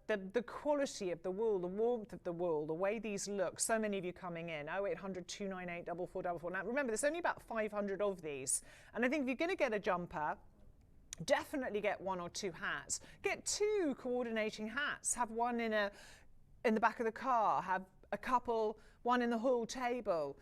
the quality of the wool, the warmth of the wool, the way these look. So many of you coming in, 0800 298 4444. Now remember, there's only about 500 of these. And I think if you're going to get a jumper, definitely get 1 or 2 hats. Get 2 coordinating hats. Have one in the back of the car, have a couple, one in the hall table.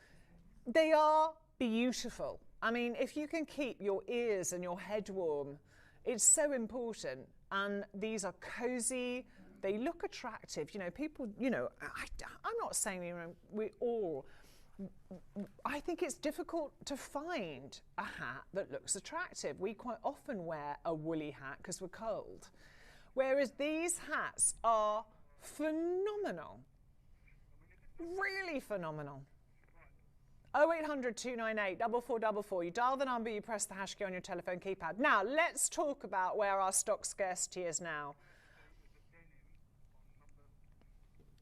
They are beautiful. I mean, if you can keep your ears and your head warm, it's so important. And these are cozy, they look attractive. You know, people, you know, I'm not saying we all, I think it's difficult to find a hat that looks attractive. We quite often wear a woolly hat because we're cold. Whereas these hats are phenomenal, really phenomenal. 0800 298 4444. You dial the number, you press the hash key on your telephone keypad. Now, let's talk about where our stock scarcity is now.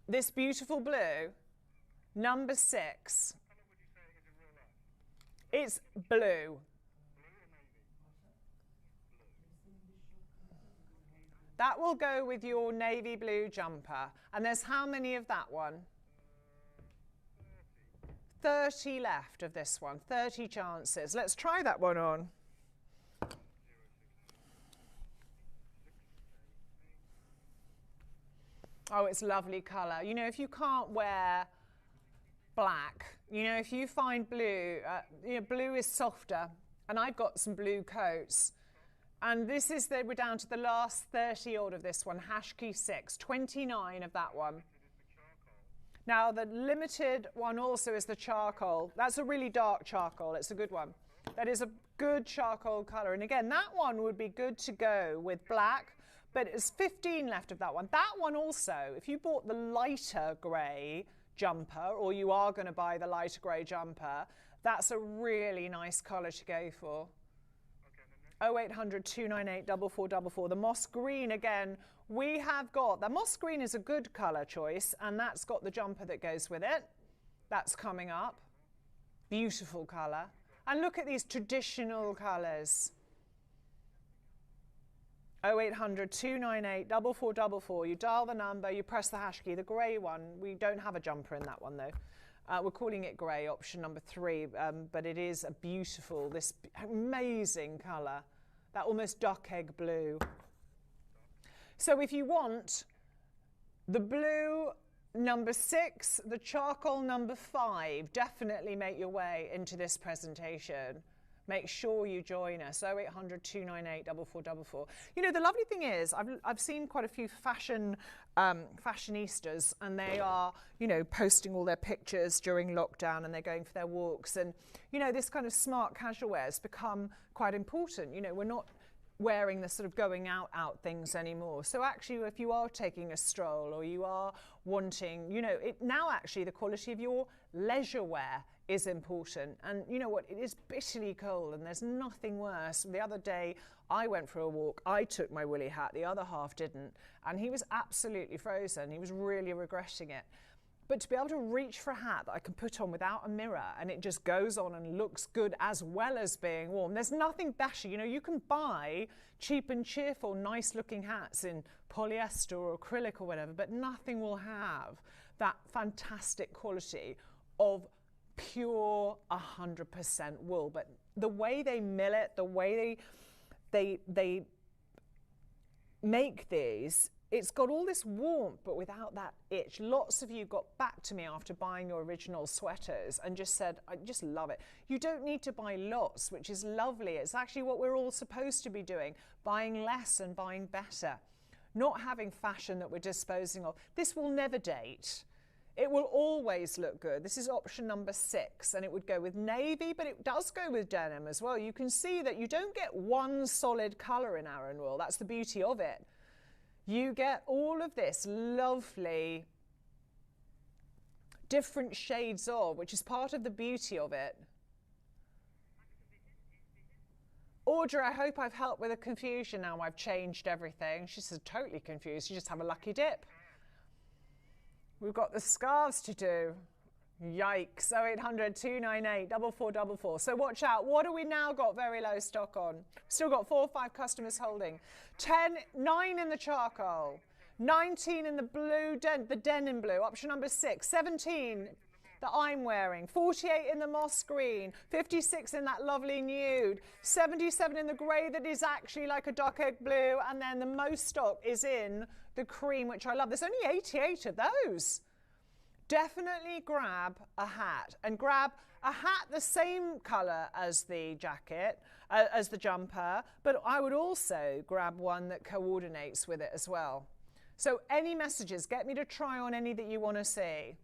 This beautiful blue, number 6. It's blue. That will go with your navy blue jumper. And there's how many of that one? 30 left of this one, 30 chances. Let's try that one on. Oh, it's lovely colour. You know, if you can't wear black, you know, if you find blue, you know, blue is softer. And I've got some blue coats. And this is, we're down to the last 30 odd of this one, hash key 6, 29 of that one. Now, the limited one also is the charcoal. That's a really dark charcoal. It's a good one. That is a good charcoal colour. And again, that one would be good to go with black, but it's 15 left of that one. That one also, if you bought the lighter grey jumper, or you are going to buy the lighter grey jumper, that's a really nice colour to go for. 0800 298 4444. The moss green, again, we have got, the moss green is a good colour choice, and that's got the jumper that goes with it. That's coming up. Beautiful colour. And look at these traditional colours. 0800 298 4444. You dial the number, you press the hash key. The grey one, we don't have a jumper in that one though. We're calling it grey, option number 3, but it is a beautiful, this amazing colour, that almost duck egg blue. So if you want the blue number 6, the charcoal number 5, definitely make your way into this presentation. Make sure you join us, 0800 298 4444. You know, the lovely thing is, I've seen quite a few fashionistas, and they are, you know, posting all their pictures during lockdown, and they're going for their walks. And, you know, this kind of smart casual wear has become quite important. You know, we're not wearing the sort of going out things anymore. So actually, if you are taking a stroll, or you are wanting, you know, now actually the quality of your leisure wear is important. And you know what, it is bitterly cold, and there's nothing worse. The other day I went for a walk, I took my woolly hat, the other half didn't, and he was absolutely frozen. He was really regretting it. But to be able to reach for a hat that I can put on without a mirror, and it just goes on and looks good as well as being warm, there's nothing better. You know, you can buy cheap and cheerful, nice looking hats in polyester or acrylic or whatever, but nothing will have that fantastic quality of pure 100% wool. But the way they mill it, the way they make these, it's got all this warmth, but without that itch. Lots of you got back to me after buying your original sweaters and just said, I just love it. You don't need to buy lots, which is lovely. It's actually what we're all supposed to be doing, buying less and buying better. Not having fashion that we're disposing of. This will never date. It will always look good. This is option number 6, and it would go with navy, but it does go with denim as well. You can see that you don't get one solid colour in Aran wool. That's the beauty of it. You get all of this lovely different shades of, which is part of the beauty of it. Audrey, I hope I've helped with the confusion now. I've changed everything. She's totally confused. You just have a lucky dip. We've got the scarves to do. Yikes. 0800 298 4444. So watch out. What have we now got very low stock on? Still got 4 or 5 customers holding. 9 in the charcoal. 19 in the blue, the denim blue, option number 6. 17 that I'm wearing. 48 in the moss green. 56 in that lovely nude. 77 in the grey that is actually like a duck egg blue. And then the most stock is in the cream, which I love. There's only 88 of those. Definitely grab a hat, and grab a hat the same colour as the jacket, as the jumper, but I would also grab one that coordinates with it as well. So any messages, get me to try on any that you want to see.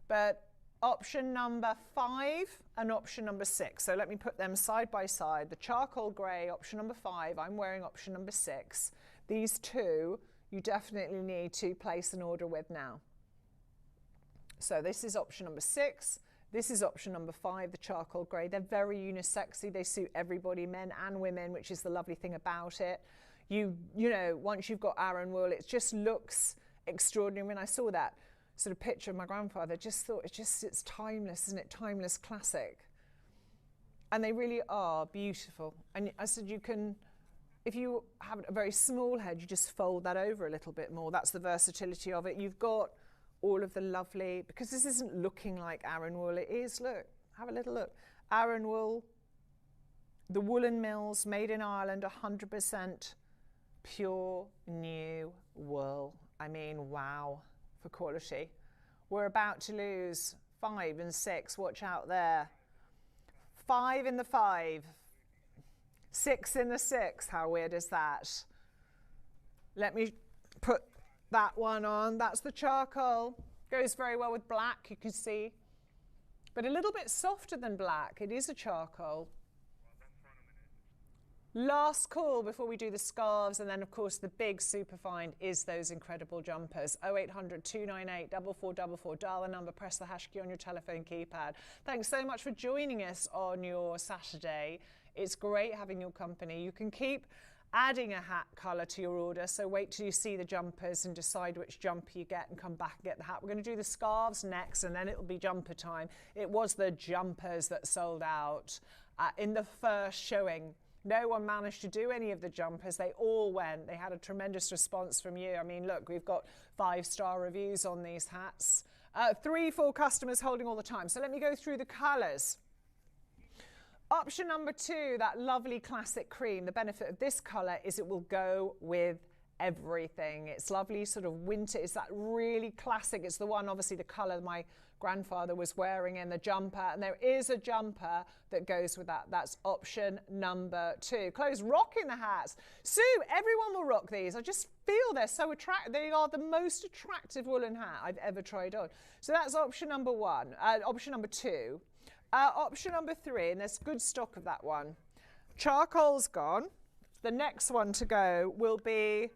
But option number 5 and option number 6. So let me put them side by side. The charcoal grey, option number 5. I'm wearing option number 6. These two you definitely need to place an order with now. So this is option number 6. This is option number 5, the charcoal grey. They're very unisexy. They suit everybody, men and women, which is the lovely thing about it. You know, once you've got Aran wool, it just looks extraordinary. When I saw that sort of picture of my grandfather, I just thought it's timeless, isn't it? Timeless classic. And they really are beautiful. And I said you can, if you have a very small head, you just fold that over a little bit more. That's the versatility of it. You've got all of the lovely, because this isn't looking like Aran wool, it is, look, have a little look. Aran wool, the woolen mills, made in Ireland, 100% pure new wool. I mean, wow, for quality. We're about to lose 5 and 6, watch out there. 5 in the 5, 6 in the 6, how weird is that? Let me put that one on. That's the charcoal. Goes very well with black, you can see. But a little bit softer than black. It is a charcoal. Last call before we do the scarves, and then of course the big super find is those incredible jumpers. 0800 298 4444. Dial the number, press the hash key on your telephone keypad. Thanks so much for joining us on your Saturday. It's great having your company. You can keep adding a hat colour to your order, so wait till you see the jumpers and decide which jumper you get and come back and get the hat. We're going to do the scarves next, and then it'll be jumper time. It was the jumpers that sold out in the first showing. No one managed to do any of the jumpers. They all went. They had a tremendous response from you. I mean, look, we've got 5-star reviews on these hats. 3 full customers holding all the time. So let me go through the colours. Option number 2, that lovely classic cream. The benefit of this colour is it will go with everything. It's lovely sort of winter. It's that really classic. It's the one, obviously, the colour my grandfather was wearing in the jumper. And there is a jumper that goes with that. That's option number 2. Chloe's rocking the hats. Sue, everyone will rock these. I just feel they're so attractive. They are the most attractive woolen hat I've ever tried on. So that's option number 1. Option number 2. Option number 3, and there's good stock of that one. Charcoal's gone. The next one to go will be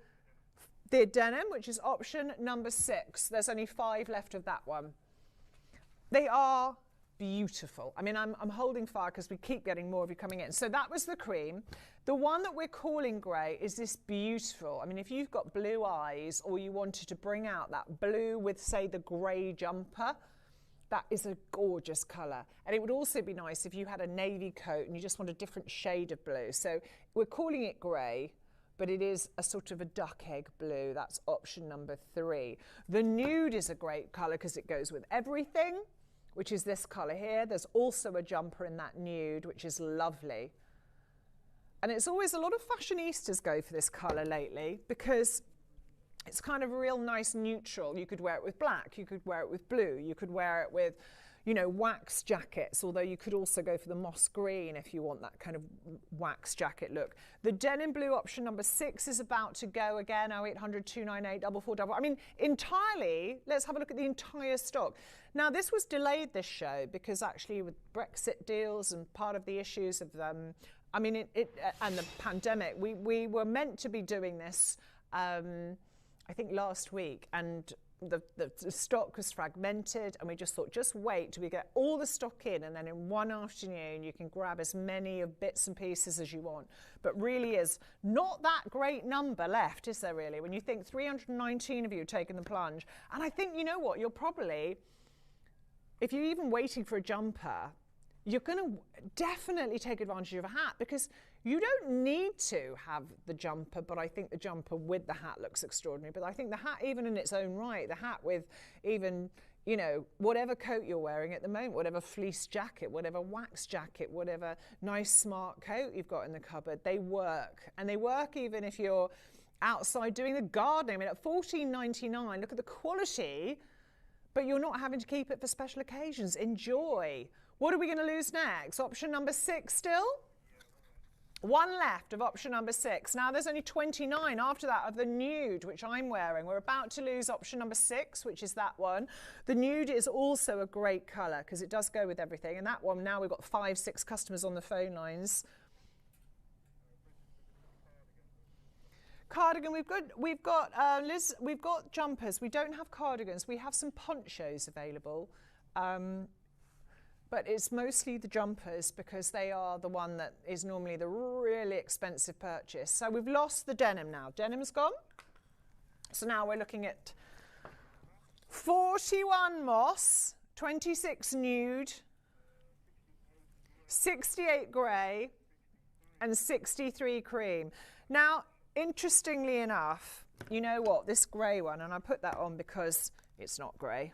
the denim, which is option number 6. There's only 5 left of that one. They are beautiful. I mean, I'm holding fire because we keep getting more of you coming in. So that was the cream. The one that we're calling grey is this beautiful. I mean, if you've got blue eyes or you wanted to bring out that blue with, say, the grey jumper, that is a gorgeous colour. And it would also be nice if you had a navy coat and you just want a different shade of blue. So we're calling it grey, but it is a sort of a duck egg blue. That's option number 3. The nude is a great colour because it goes with everything, which is this colour here. There's also a jumper in that nude, which is lovely. And it's always, a lot of fashionistas go for this colour lately because it's kind of a real nice neutral. You could wear it with black, you could wear it with blue, you could wear it with, you know, wax jackets, although you could also go for the moss green if you want that kind of wax jacket look. The denim blue option number 6 is about to go again, 0800 298 4444. I mean, entirely, let's have a look at the entire stock. Now, this was delayed, this show, because actually with Brexit deals and part of the issues of them, I mean, and the pandemic, we were meant to be doing this, I think last week, and the stock was fragmented, and we just thought, just wait till we get all the stock in, and then in one afternoon you can grab as many of bits and pieces as you want. But really is not that great number left, is there really, when you think 319 of you taking the plunge. And I think, you know what, you're probably, if you're even waiting for a jumper, you're going to definitely take advantage of a hat, because You don't need to have the jumper, but I think the jumper with the hat looks extraordinary. But I think the hat, even in its own right, the hat with even, you know, whatever coat you're wearing at the moment, whatever fleece jacket, whatever wax jacket, whatever nice smart coat you've got in the cupboard, they work. And they work even if you're outside doing the gardening. I mean, at $14.99, look at the quality, but you're not having to keep it for special occasions. Enjoy. What are we going to lose next? Option number 6 still? One left of option number 6. Now there's only 29 after that of the nude, which I'm wearing. We're about to lose option number 6, which is that one. The nude is also a great colour because it does go with everything. And that one, now we've got 5, 6 customers on the phone lines. Cardigan, we've got Liz, we've got jumpers. We don't have cardigans. We have some ponchos available. But it's mostly the jumpers because they are the one that is normally the really expensive purchase. So we've lost the denim now. Denim's gone. So now we're looking at 41 moss, 26 nude, 68 grey, and 63 cream. Now, interestingly enough, you know what, this grey one, and I put that on because it's not grey.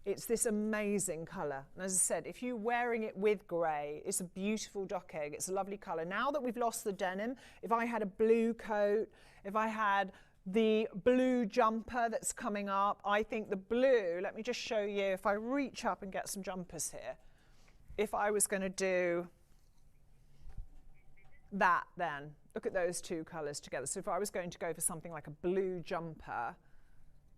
It's this amazing colour. And as I said, if you're wearing it with grey, it's a beautiful dock egg. It's a lovely colour. Now that we've lost the denim, if I had a blue coat, if I had the blue jumper that's coming up, I think the blue, let me just show you, if I reach up and get some jumpers here, if I was going to do that then, look at those two colours together. So if I was going to go for something like a blue jumper,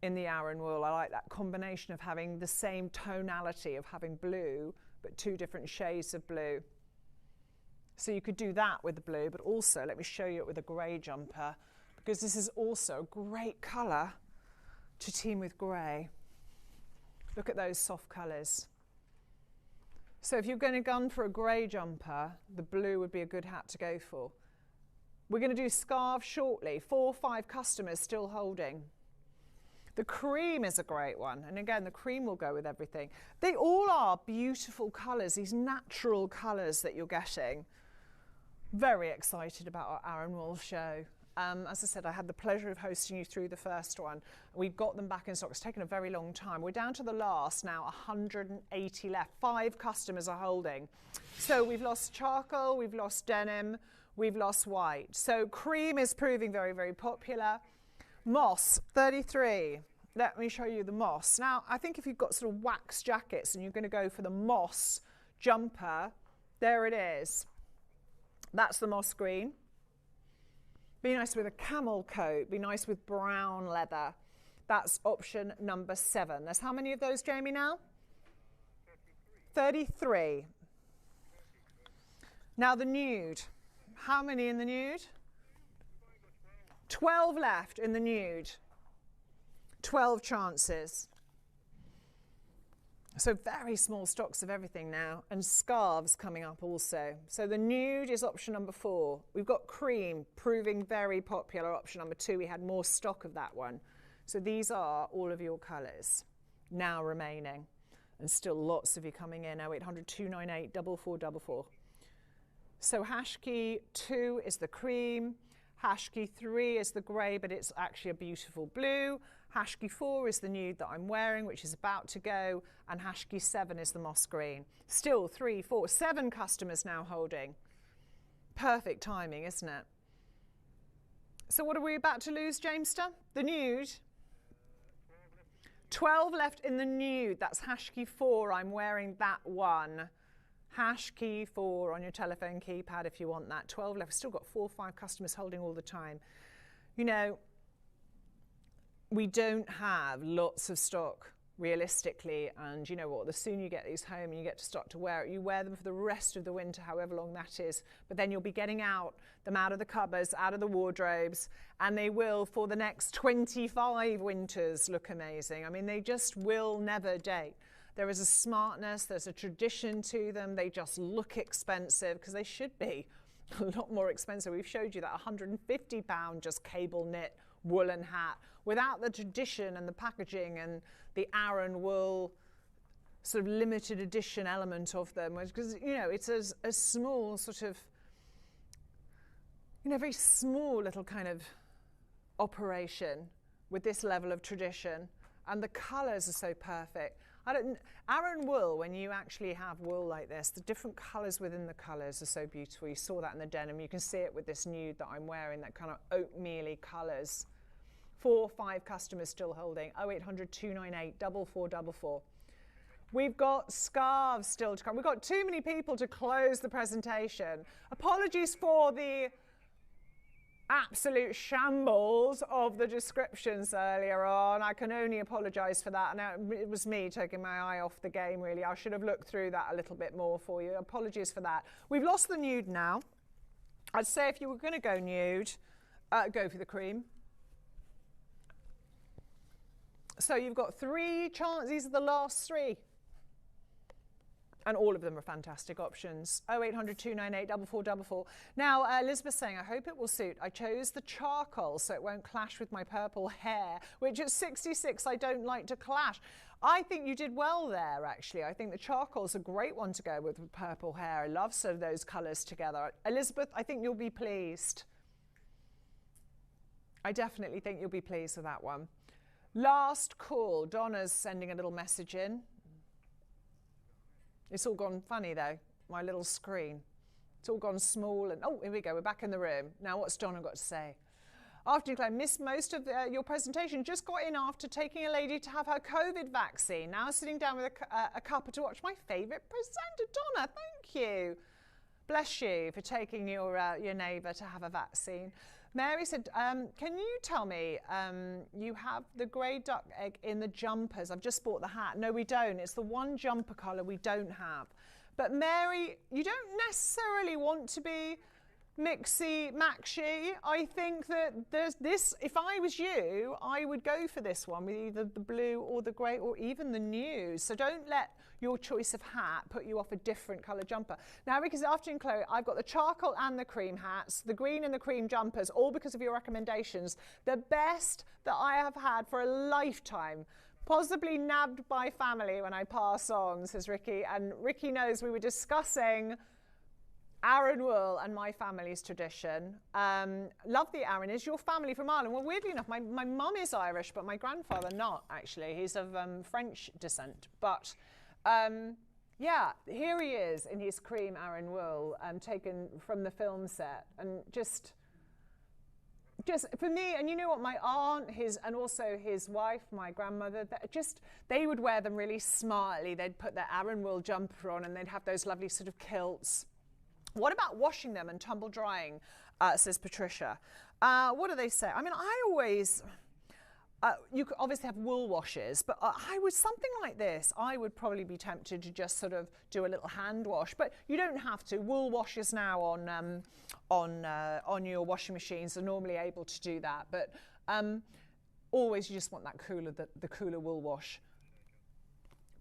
in the Aran wool, I like that combination of having the same tonality of having blue, but 2 different shades of blue. So you could do that with the blue, but also let me show you it with a grey jumper, because this is also a great colour to team with grey. Look at those soft colours. So if you're going to gun for a grey jumper, the blue would be a good hat to go for. We're going to do scarves shortly. 4 or 5 customers still holding. The cream is a great one. And again, the cream will go with everything. They all are beautiful colours, these natural colours that you're getting. Very excited about our Aran wool show. As I said, I had the pleasure of hosting you through the first one. We've got them back in stock. It's taken a very long time. We're down to the last now, 180 left. 5 customers are holding. So we've lost charcoal, we've lost denim, we've lost white. So cream is proving very, very popular. Moss, 33. Let me show you the moss. Now, I think if you've got sort of wax jackets and you're going to go for the moss jumper, there it is. That's the moss green. Be nice with a camel coat. Be nice with brown leather. That's option number 7. There's how many of those, Jamie, now? 33. Now the nude. How many in the nude? 12 left in the nude. 12 chances. So very small stocks of everything now, and scarves coming up also. So the nude is option number 4. We've got cream proving very popular. Option number 2, we had more stock of that one. So these are all of your colours now remaining, and still lots of you coming in. 0800 298 4444. So hash key 2 is the cream. Hash key 3 is the grey, but it's actually a beautiful blue. Hash key 4 is the nude that I'm wearing, which is about to go. And hash key 7 is the moss green. Still 3, 4, 7 customers now holding. Perfect timing, isn't it? So what are we about to lose, Jamester? The nude. 12 left in the nude. That's hash key 4. I'm wearing that one. Hash key 4 on your telephone keypad if you want that. 12 left. Still got 4 or 5 customers holding all the time. You know, we don't have lots of stock realistically, and you know what, the sooner you get these home and you get to start to wear it, you wear them for the rest of the winter, however long that is, but then you'll be getting them out of the cupboards, out of the wardrobes, and they will for the next 25 winters look amazing. I mean, they just will never date. There is a smartness, there's a tradition to them. They just look expensive because they should be a lot more expensive. We've showed you that £150 just cable knit woolen hat without the tradition and the packaging and the Aran wool sort of limited edition element of them, because you know it's a small sort of very small little kind of operation with this level of tradition, and the colours are so perfect. Aran wool, when you actually have wool like this, the different colours within the colours are so beautiful. You saw that in the denim. You can see it with this nude that I'm wearing, that kind of oatmeal-y colours. 4 or 5 customers still holding. 0800 298 4444. We've got scarves still to come. We've got too many people to close the presentation. Apologies for the absolute shambles of the descriptions earlier on. I can only apologise for that. And it was me taking my eye off the game, really. I should have looked through that a little bit more for you. Apologies for that. We've lost the nude now. I'd say if you were going to go nude, go for the cream. So you've got 3 chances. These are the last 3. And all of them are fantastic options. 0800 298 4444. Now, Elizabeth's saying, I hope it will suit. I chose the charcoal so it won't clash with my purple hair, which at 66 I don't like to clash. I think you did well there, actually. I think the charcoal's a great one to go with purple hair. I love sort of those colours together. Elizabeth, I think you'll be pleased. I definitely think you'll be pleased with that one. Last call. Donna's sending a little message in. It's all gone funny though, my little screen. It's all gone small and, oh, here we go, we're back in the room. Now what's Donna got to say? Afternoon, Claire, missed most of your presentation. Just got in after taking a lady to have her COVID vaccine. Now sitting down with a cuppa to watch my favourite presenter, Donna. Thank you. Bless you for taking your neighbour to have a vaccine. Mary said, can you tell me, you have the grey duck egg in the jumpers. I've just bought the hat. No, we don't. It's the one jumper colour we don't have. But Mary, you don't necessarily want to be mixy-maxy. I think that there's this, if I was you, I would go for this one with either the blue or the grey or even the nude. So don't let your choice of hat put you off a different colour jumper. Now, because afternoon, Chloe, I've got the charcoal and the cream hats, the green and the cream jumpers, all because of your recommendations. The best that I have had for a lifetime. Possibly nabbed by family when I pass on, says Ricky. And Ricky knows we were discussing Aran wool and my family's tradition. Love the Aran. Is your family from Ireland? Well, weirdly enough, my mum is Irish, but my grandfather not, actually. He's of French descent. But yeah, here he is in his cream Aran wool, taken from the film set. And just for me, and you know what, my aunt, and also his wife, my grandmother, they would wear them really smartly. They'd put their Aran wool jumper on and they'd have those lovely sort of kilts. What about washing them and tumble drying, says Patricia. What do they say? I mean, I always, you could obviously have wool washes, but something like this, I would probably be tempted to just sort of do a little hand wash, but you don't have to. Wool washers now on your washing machines are normally able to do that, but always you just want that cooler, the cooler wool wash.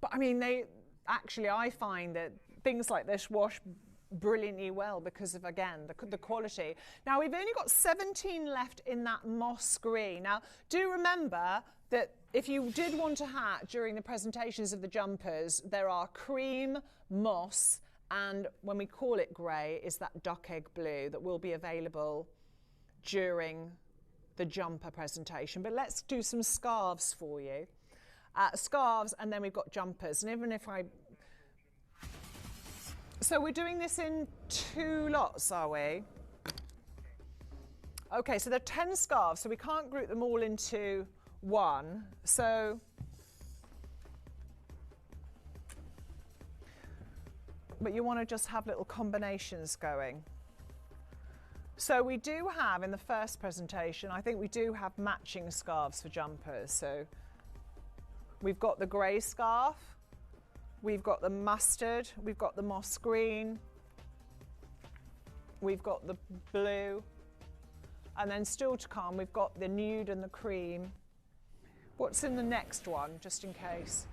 But I mean, I find that things like this wash brilliantly well because of, again, the quality. Now, we've only got 17 left in that moss green. Now, do remember that if you did want a hat during the presentations of the jumpers, there are cream, moss, and when we call it grey, is that duck egg blue that will be available during the jumper presentation. But let's do some scarves for you. Scarves, and then we've got jumpers. And even if so we're doing this in 2 lots, are we? Okay, so there are 10 scarves, so we can't group them all into one. So, but you want to just have little combinations going. So we do have, in the first presentation, I think we do have matching scarves for jumpers. So we've got the grey scarf. We've got the mustard, we've got the moss green, we've got the blue, and then still to come, we've got the nude and the cream. What's in the next one, just in case?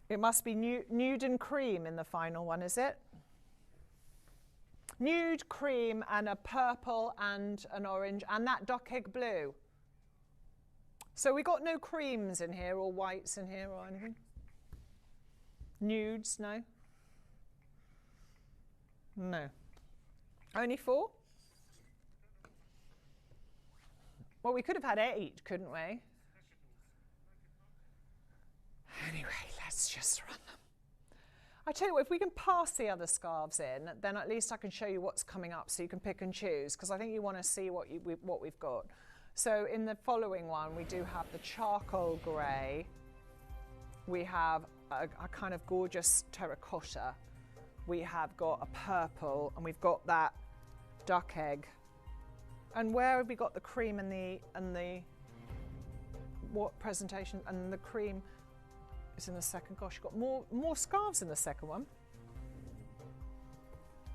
It must be nude and cream in the final one, is it? Nude, cream, and a purple and an orange, and that duck egg blue. So we got no creams in here, or whites in here, or anything? Nudes, no? No. Only 4? Well, we could have had 8, couldn't we? Anyway, let's just run them. I tell you what, if we can pass the other scarves in, then at least I can show you what's coming up so you can pick and choose, because I think you want to see what we've got. So in the following one, we do have the charcoal grey. We have a kind of gorgeous terracotta. We have got a purple, and we've got that duck egg. And where have we got the cream and the what presentation? And the cream is in the second. Gosh, you've got more scarves in the second one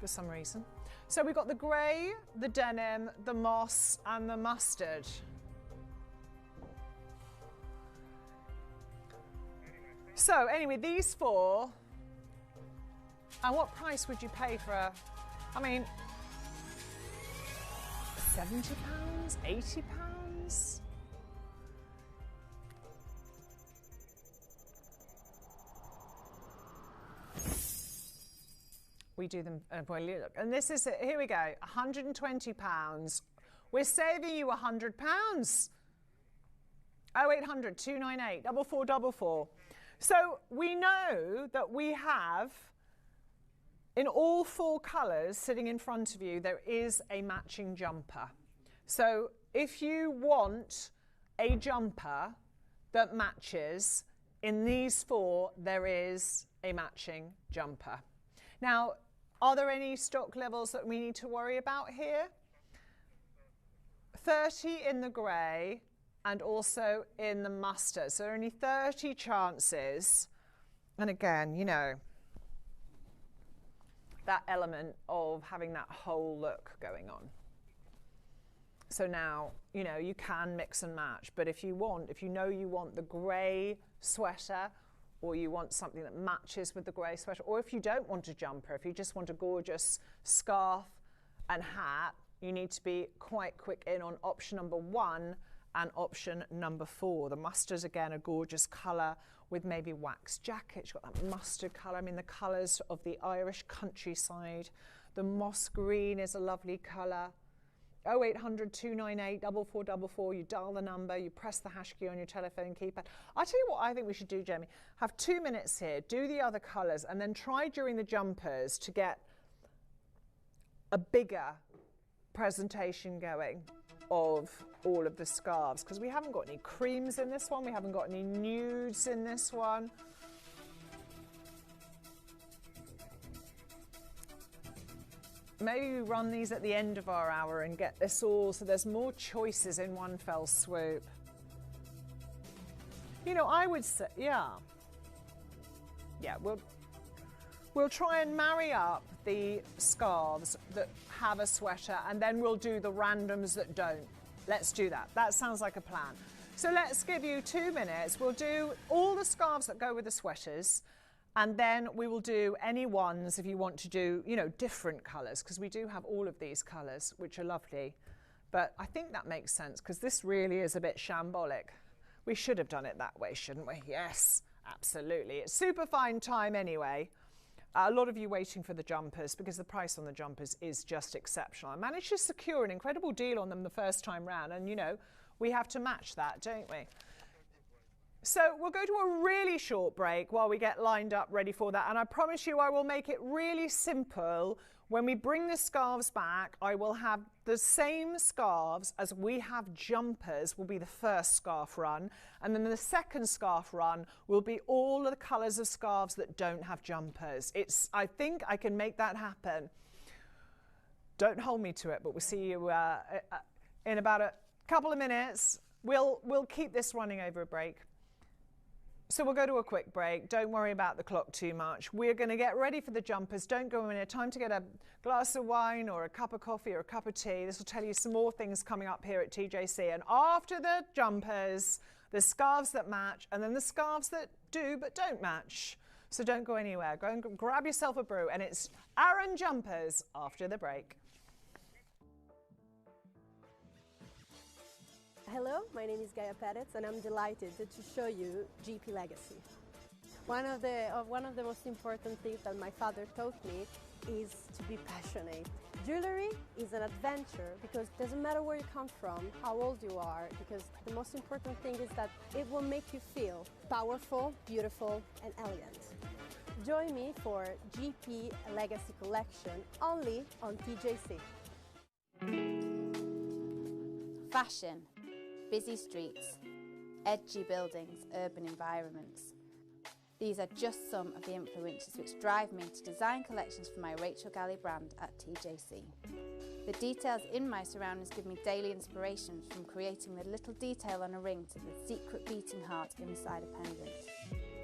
for some reason. So we've got the grey, the denim, the moss, and the mustard. So anyway, these 4. And what price would you pay for a, I mean, £70, £80? We do them, look, and this is it, here we go, £120. We're saving you £100. 0800 298 4444. So we know that we have, in all 4 colours sitting in front of you, there is a matching jumper. So if you want a jumper that matches, in these 4, there is a matching jumper. Now, are there any stock levels that we need to worry about here? 30 in the grey and also in the mustard. So there are only 30 chances. And again, you know, that element of having that whole look going on. So now, you know, you can mix and match, but if you know you want the grey sweater, or you want something that matches with the grey sweater, or if you don't want a jumper, if you just want a gorgeous scarf and hat, you need to be quite quick in on option number 1 and option number 4. The mustard's again a gorgeous colour with maybe wax jacket. You've got that mustard colour. I mean, the colours of the Irish countryside. The moss green is a lovely colour. 0800 298 4444. You dial the number, you press the hash key on your telephone keypad. I'll tell you what I think we should do, Jamie. Have 2 minutes here, do the other colours, and then try during the jumpers to get a bigger presentation going of all of the scarves, because we haven't got any creams in this one, we haven't got any nudes in this one. Maybe we run these at the end of our hour and get this all, so there's more choices in one fell swoop. You know, I would say, yeah, we'll try and marry up the scarves that have a sweater, and then we'll do the randoms that don't. Let's do that. That sounds like a plan. So let's give you 2 minutes. We'll do all the scarves that go with the sweaters, and then we will do any ones if you want to do, you know, different colours, because we do have all of these colours, which are lovely. But I think that makes sense, because this really is a bit shambolic. We should have done it that way, shouldn't we? Yes, absolutely. It's super fine time anyway. A lot of you waiting for the jumpers, because the price on the jumpers is just exceptional. I managed to secure an incredible deal on them the first time round, and you know, we have to match that, don't we? So we'll go to a really short break while we get lined up ready for that, and I promise you I will make it really simple. When we bring the scarves back, I will have the same scarves as we have jumpers will be the first scarf run, and then the second scarf run will be all of the colours of scarves that don't have jumpers. I think I can make that happen. Don't hold me to it, but we'll see you in about a couple of minutes. We'll keep this running over a break. So we'll go to a quick break. Don't worry about the clock too much. We're going to get ready for the jumpers. Don't go in here. Time to get a glass of wine or a cup of coffee or a cup of tea. This will tell you some more things coming up here at TJC. And after the jumpers, the scarves that match, and then the scarves that do but don't match. So don't go anywhere. Go and grab yourself a brew. And it's Aran Jumpers after the break. Hello, my name is Gaia Perez, and I'm delighted to show you GP Legacy. One of the most important things that my father taught me is to be passionate. Jewelry is an adventure because it doesn't matter where you come from, how old you are, because the most important thing is that it will make you feel powerful, beautiful and elegant. Join me for GP Legacy Collection only on TJC. Fashion, busy streets, edgy buildings, urban environments. These are just some of the influences which drive me to design collections for my Rachel Galley brand at TJC. The details in my surroundings give me daily inspiration, from creating the little detail on a ring to the secret beating heart inside a pendant.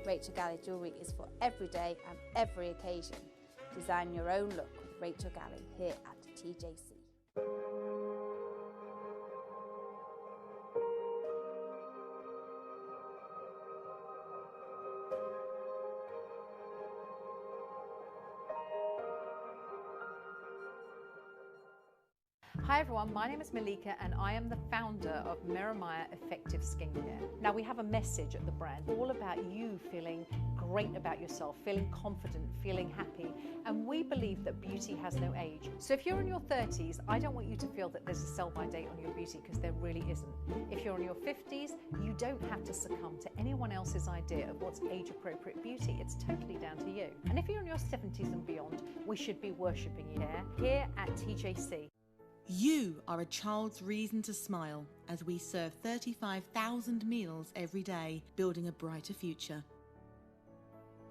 Rachel Galley jewellery is for every day and every occasion. Design your own look with Rachel Galley here at TJC. Hi everyone, my name is Malika and I am the founder of Miramaya Effective Skincare. Now we have a message at the brand all about you feeling great about yourself, feeling confident, feeling happy, and we believe that beauty has no age. So if you're in your 30s, I don't want you to feel that there's a sell-by date on your beauty, because there really isn't. If you're in your 50s, you don't have to succumb to anyone else's idea of what's age-appropriate beauty. It's totally down to you. And if you're in your 70s and beyond, we should be worshipping you here at TJC. You are a child's reason to smile as we serve 35,000 meals every day, building a brighter future.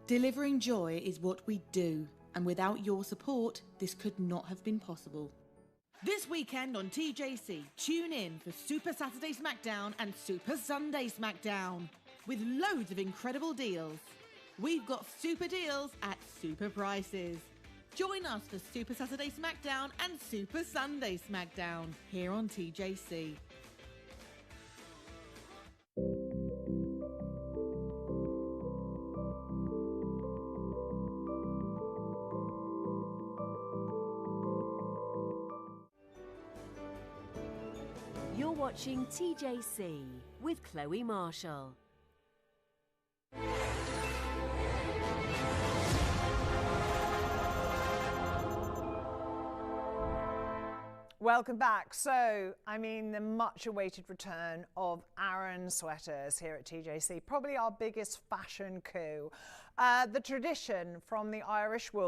Delivering joy is what we do, and without your support, this could not have been possible. This weekend on TJC, tune in for Super Saturday Smackdown and Super Sunday Smackdown, with loads of incredible deals. We've got super deals at super prices. Join us for Super Saturday Smackdown and Super Sunday Smackdown here on TJC. You're watching TJC with Chloe Marshall. Welcome back. So, I mean, the much awaited return of Aran sweaters here at TJC, probably our biggest fashion coup. The tradition from the Irish wool